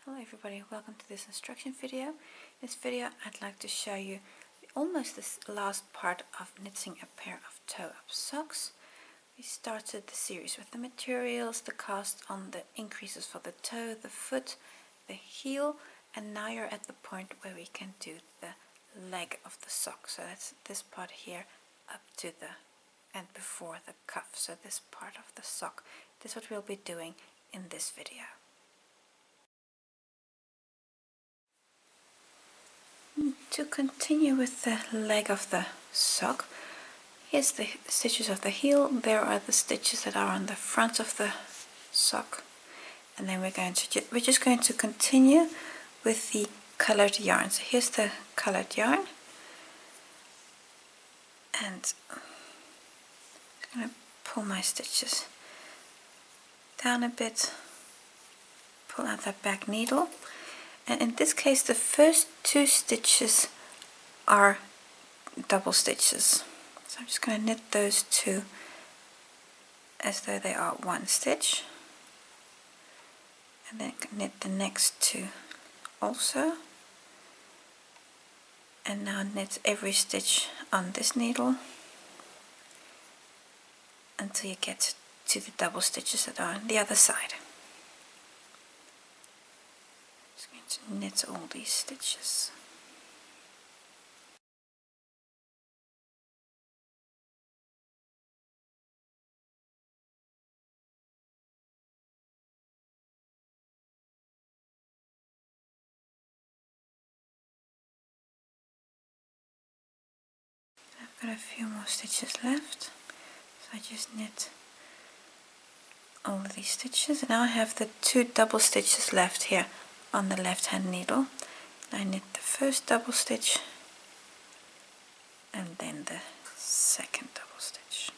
Hello everybody, welcome to this instruction video. In this video I'd like to show you almost this last part of knitting a pair of toe-up socks. We started the series with the materials, the cast on the increases for the toe, the foot, the heel, and now you're at the point where we can do the leg of the sock. So that's this part here up to the and before the cuff, so this part of the sock. This is what we'll be doing in this video. To continue with the leg of the sock, here's the stitches of the heel. There are the stitches that are on the front of the sock, and then we're just going to continue with the colored yarn. So here's the colored yarn, and I'm going to pull my stitches down a bit, pull out that back needle. And in this case, the first two stitches are double stitches. So I'm just going to knit those two as though they are one stitch. And then knit the next two also. And now knit every stitch on this needle until you get to the double stitches that are on the other side. To knit all these stitches. I've got a few more stitches left, so I just knit all of these stitches. Now I have the two double stitches left here on the left hand needle. I knit the first double stitch and then the second double stitch.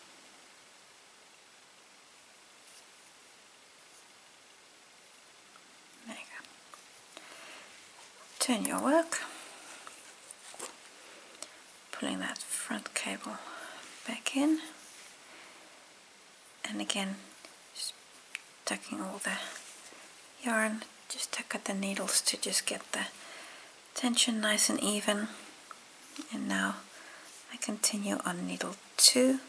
There you go. Turn your work, pulling that front cable back in, and again just tucking all the yarn. Just tuck at the needles to just get the tension nice and even. And now I continue on needle 2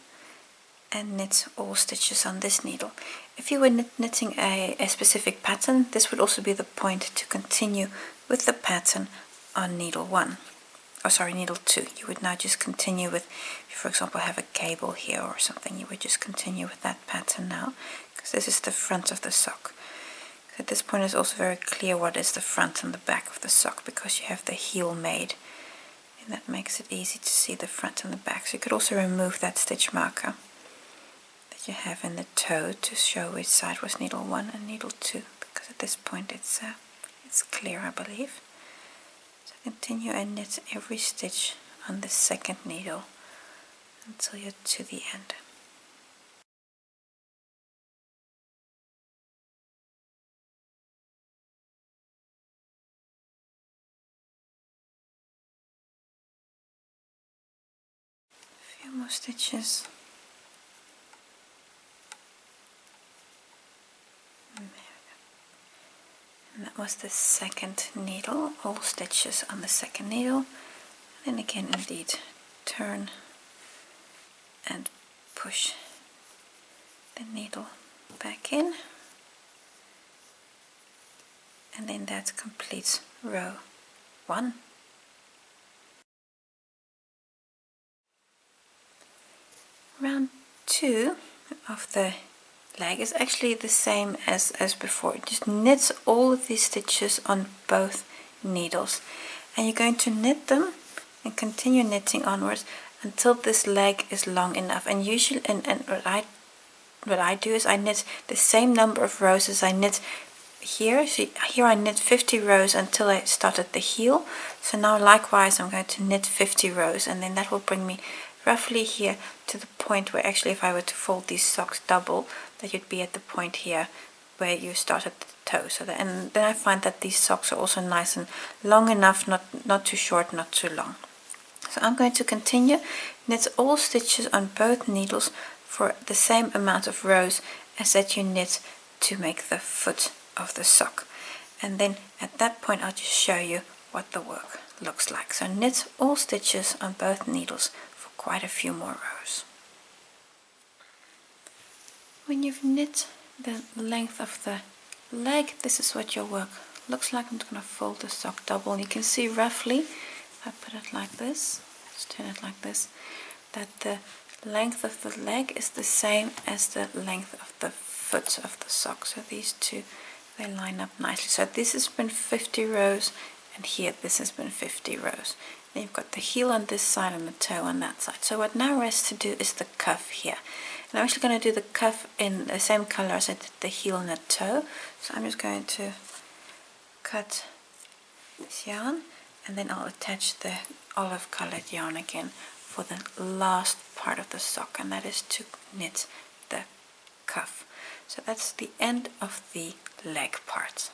and knit all stitches on this needle. If you were knitting a specific pattern, this would also be the point to continue with the pattern on needle 1. Oh, sorry, needle 2. You would now just continue with, if you, for example, have a cable here or something, you would just continue with that pattern now, because this is the front of the sock. At this point it's also very clear what is the front and the back of the sock, because you have the heel made, and that makes it easy to see the front and the back. So you could also remove that stitch marker that you have in the toe to show which side was needle 1 and needle 2, because at this point it's clear, I believe. So continue and knit every stitch on the second needle until you're to the end. Few more stitches. And that was the second needle, all stitches on the second needle. And then again, indeed, turn and push the needle back in. And then that completes row 1. Round 2 of the leg is actually the same as before. Just knit all of these stitches on both needles, and you're going to knit them and continue knitting onwards until this leg is long enough. And usually, and what I do is I knit the same number of rows as I knit here. So here I knit 50 rows until I started the heel. So now likewise I'm going to knit 50 rows, and then that will bring me roughly here to the point where, actually, if I were to fold these socks double, that you'd be at the point here where you started the toe. So that, and then I find that these socks are also nice and long enough, not too short, not too long. So I'm going to continue knit all stitches on both needles for the same amount of rows as that you knit to make the foot of the sock. and then at that point I'll just show you what the work looks like. So knit all stitches on both needles for quite a few more rows. When you've knit the length of the leg, this is what your work looks like. I'm just going to fold the sock double, and you can see roughly, if I put it like this, just turn it like this, that the length of the leg is the same as the length of the foot of the sock. So these two, they line up nicely. So this has been 50 rows, and here this has been 50 rows. Then you've got the heel on this side and the toe on that side. So what now rests to do is the cuff here. And I'm actually going to do the cuff in the same color as I did the heel and the toe. So I'm just going to cut this yarn, and then I'll attach the olive colored yarn again for the last part of the sock, and that is to knit the cuff. So that's the end of the leg part.